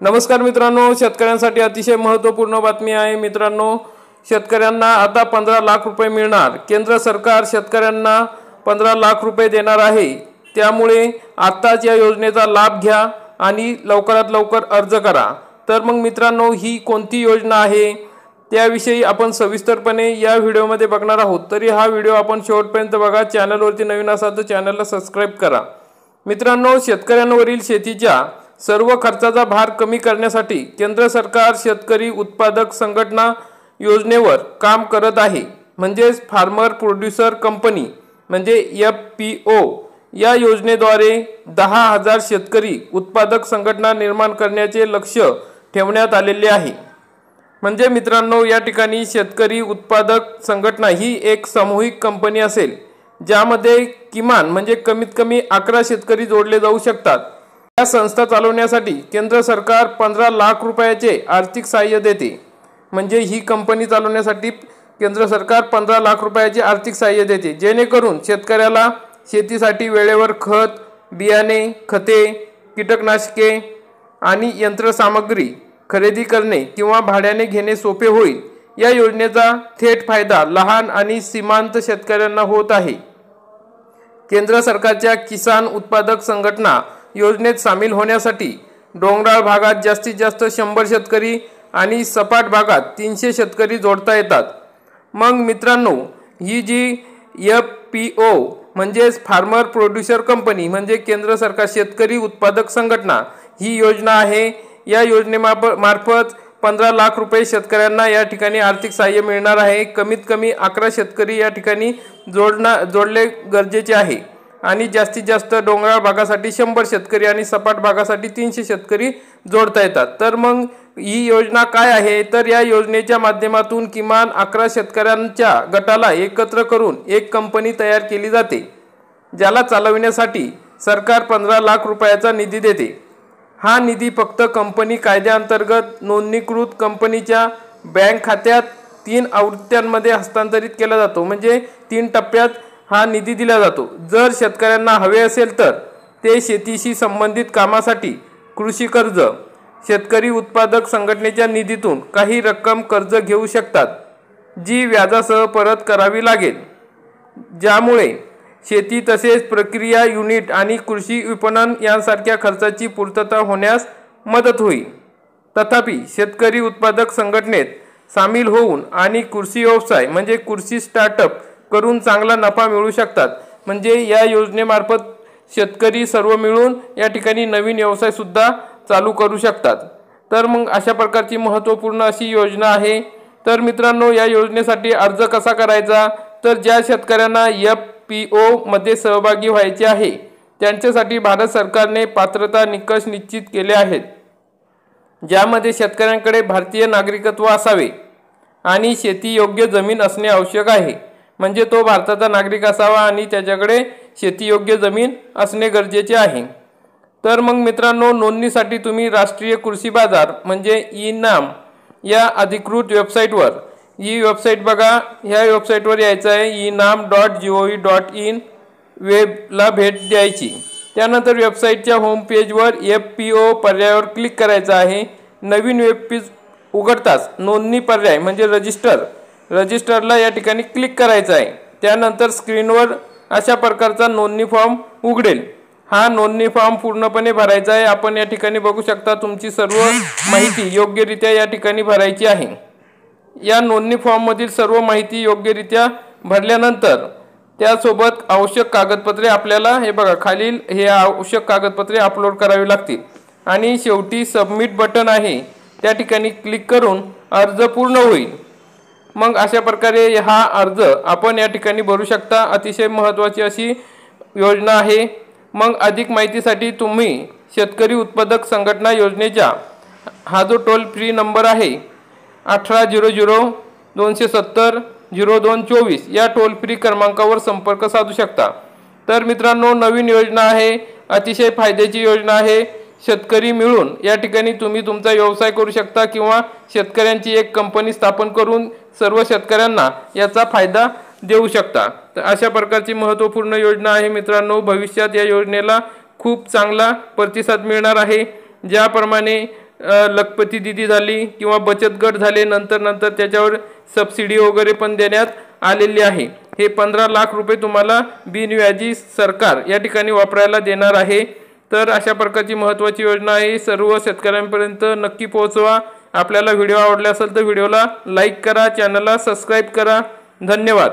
नमस्कार मित्रांनो, शेतकऱ्यांसाठी अतिशय महत्त्वपूर्ण बातमी आहे। मित्रांनो, शेतकऱ्यांना आता 15 लाख रुपये मिळणार। केंद्र सरकार शेतकऱ्यांना 15 लाख रुपये देणार आहे। त्यामुळे आताच या योजनेचा लाभ घ्या आणि लवकरात लवकर अर्ज करा। तर मग मित्रांनो, ही कोणती योजना आहे त्याविषयी आपण सविस्तरपणे या व्हिडिओमध्ये बघणार आहोत। तरी हा व्हिडिओ आपण शेवटपर्यंत बघा। चॅनलवरती नवीन असाल तर चॅनलला सबस्क्राइब करा। मित्रांनो, शेतकऱ्यांवरील शेतीच्या सर्व खर्चाचा भार कमी करण्यासाठी केंद्र सरकार शेतकरी उत्पादक संघटना योजनेवर काम करत आहे। म्हणजे फार्मर प्रोड्युसर कंपनी म्हणजे FPO या योजनेद्वारे 10,000 शेतकरी उत्पादक संघटना निर्माण करण्याचे लक्ष्य ठेवण्यात आलेले आहे। म्हणजे मित्रांनो, या ठिकाणी शेतकरी उत्पादक संघटना ही एक सामूहिक कंपनी असेल, ज्यामध्ये किमान म्हणजे कमीत कमी 11 शेतकरी जोडले जाऊ शकतात। या संस्था चालवण्यासाठी केंद्र सरकार 15 लाख रुपयाचे आर्थिक सहाय्य देते। म्हणजे ही कंपनी चालवण्यासाठी केंद्र सरकार 15 लाख रुपयाचे आर्थिक सहाय्य देते, जेणेकरून शेतकऱ्याला शेतीसाठी वेळेवर खत, बियाणे, खते, कीटकनाशके आणि यंत्रसामग्री खरेदी करणे किंवा भाड्याने घेणे सोपे होईल। या योजनेचा थेट फायदा लहान आणि सीमांत शेतकऱ्यांना होत आहे। केंद्र सरकारच्या किसान उत्पादक संघटना योजनेत सामील होण्यासाठी डोंगराळ भागात जास्तीत जास्त 100 शेतकरी आणि सपाट भागात 300 शेतकरी जोडता येतात। मग मित्रांनो, ही जी FPO म्हणजे फार्मर प्रोड्युसर कंपनी म्हणजे केंद्र सरकार शेतकरी उत्पादक संघटना ही योजना आहे। या योजनेमार्फत 15 लाख रुपये शेतकऱ्यांना या ठिकाणी आर्थिक सहाय्य मिळणार आहे। कमीत कमी 11 शेतकरी या ठिकाणी जोडले गरजेचे आहे आणि जास्तीत जास्त डोंगराळ भागासाठी 100 शेतकरी आणि सपाट भागासाठी 300 शेतकरी जोडता येतात। तर मग ही योजना काय आहे, तर या योजनेच्या माध्यमातून किमान 11 शेतकऱ्यांच्या गटाला एकत्र करून एक कंपनी तयार केली जाते, ज्याला चालविण्यासाठी सरकार 15 लाख रुपयाचा निधी देते। हा निधी फक्त कंपनी कायद्याअंतर्गत नोंदणीकृत कंपनीच्या बँक खात्यात 3 आवृत्त्यांमध्ये हस्तांतरित केला जातो। म्हणजे 3 टप्प्यात हा निधी दिला जातो। जर शेतकऱ्यांना हवे असेल तर ते शेतीशी संबंधित कामासाठी कृषी कर्ज, शेतकरी उत्पादक संघटनेच्या निधीतून काही रक्कम कर्ज घेऊ शकतात, जी व्याजासह परत करावी लागेल, ज्यामुळे शेती तसेच प्रक्रिया युनिट आणि कृषी विपणन यांसारख्या खर्चाची पूर्तता होण्यास मदत होईल। तथापि शेतकरी उत्पादक संघटनेत सामील होऊन आणि कृषी व्यवसाय म्हणजे कृषी स्टार्टअप करून चांगला नफा मिळवू शकतात। म्हणजे या योजनेमार्फत शेतकरी सर्व मिळून या ठिकाणी नवीन व्यवसाय सुद्धा चालू करू शकतात। तर मग अशा प्रकारची महत्त्वपूर्ण अशी योजना आहे। तर मित्रांनो, या योजनेसाठी अर्ज कसा करायचा, तर ज्या शेतकऱ्यांना FPO मध्ये सहभागी व्हायचे आहे त्यांच्यासाठी भारत सरकारने पात्रता निकष निश्चित केले आहेत, ज्यामध्ये शेतकऱ्यांकडे भारतीय नागरिकत्व असावे आणि शेती योग्य जमीन असणे आवश्यक आहे। म्हणजे तो भारताचा नागरिक असावा आणि त्याच्याकडे शेतीयोग्य जमीन असणे गरजेचे आहे। तर मग मित्रांनो, नोंदणीसाठी तुम्ही राष्ट्रीय कृषी बाजार म्हणजे E-नाम या अधिकृत वेबसाईटवर, ही वेबसाईट बघा, ह्या वेबसाईटवर यायचं आहे enam.gov.in वेबला भेट द्यायची। त्यानंतर वेबसाईटच्या होम पेजवर FPO पर्यायावर क्लिक करायचं आहे। नवीन वेब पेज उघडताच नोंदणी पर्याय म्हणजे रजिस्टरला या ठिकाणी क्लिक करायचं आहे। त्यानंतर स्क्रीनवर अशा प्रकारचा नोंदणी फॉर्म उघडेल। हा नोंदणी फॉर्म पूर्णपणे भरायचा आहे। आपण या ठिकाणी बघू शकता तुमची सर्व माहिती योग्यरित्या या ठिकाणी भरायची आहे। या नोंदणी फॉर्ममधील सर्व माहिती योग्यरित्या भरल्यानंतर त्यासोबत आवश्यक कागदपत्रे आपल्याला हे बघा खालील हे आवश्यक कागदपत्रे अपलोड करावी लागतील आणि शेवटी सबमिट बटन आहे त्या ठिकाणी क्लिक करून अर्ज पूर्ण होईल। मग अशा प्रकारे हा अर्ज आपण या ठिकाणी भरू शकता। अतिशय महत्त्वाची अशी योजना आहे। मग अधिक माहितीसाठी तुम्ही शेतकरी उत्पादक संघटना योजनेच्या हा जो टोल फ्री नंबर आहे 1800 270 0224 या टोल फ्री क्रमांकावर संपर्क साधू शकता। तर मित्रांनो, नवीन योजना आहे, अतिशय फायद्याची योजना आहे। शेतकरी मिळून या ठिकाणी तुम्ही तुमचा व्यवसाय करू शकता किंवा शेतकऱ्यांची एक कंपनी स्थापन करून सर्व शेतकऱ्यांना याचा फायदा देऊ शकता। तर अशा प्रकारची महत्त्वपूर्ण योजना आहे मित्रांनो। भविष्यात या योजनेला खूप चांगला प्रतिसाद मिळणार आहे। ज्याप्रमाणे लखपती दिदी झाली किंवा बचत गट झाले, नंतर त्याच्यावर सबसिडी वगैरे पण देण्यात आलेली आहे। हे 15 लाख रुपये तुम्हाला बिनव्याजी सरकार या ठिकाणी वापरायला देणार आहे। तर अशा प्रकारची महत्त्वाची योजना आहे, सर्व शेतकऱ्यांपर्यंत नक्की पोहोचवा। आपल्याला व्हिडिओ आवडला असेल तर व्हिडिओला लाईक करा, चॅनलला सबस्क्राईब करा। धन्यवाद।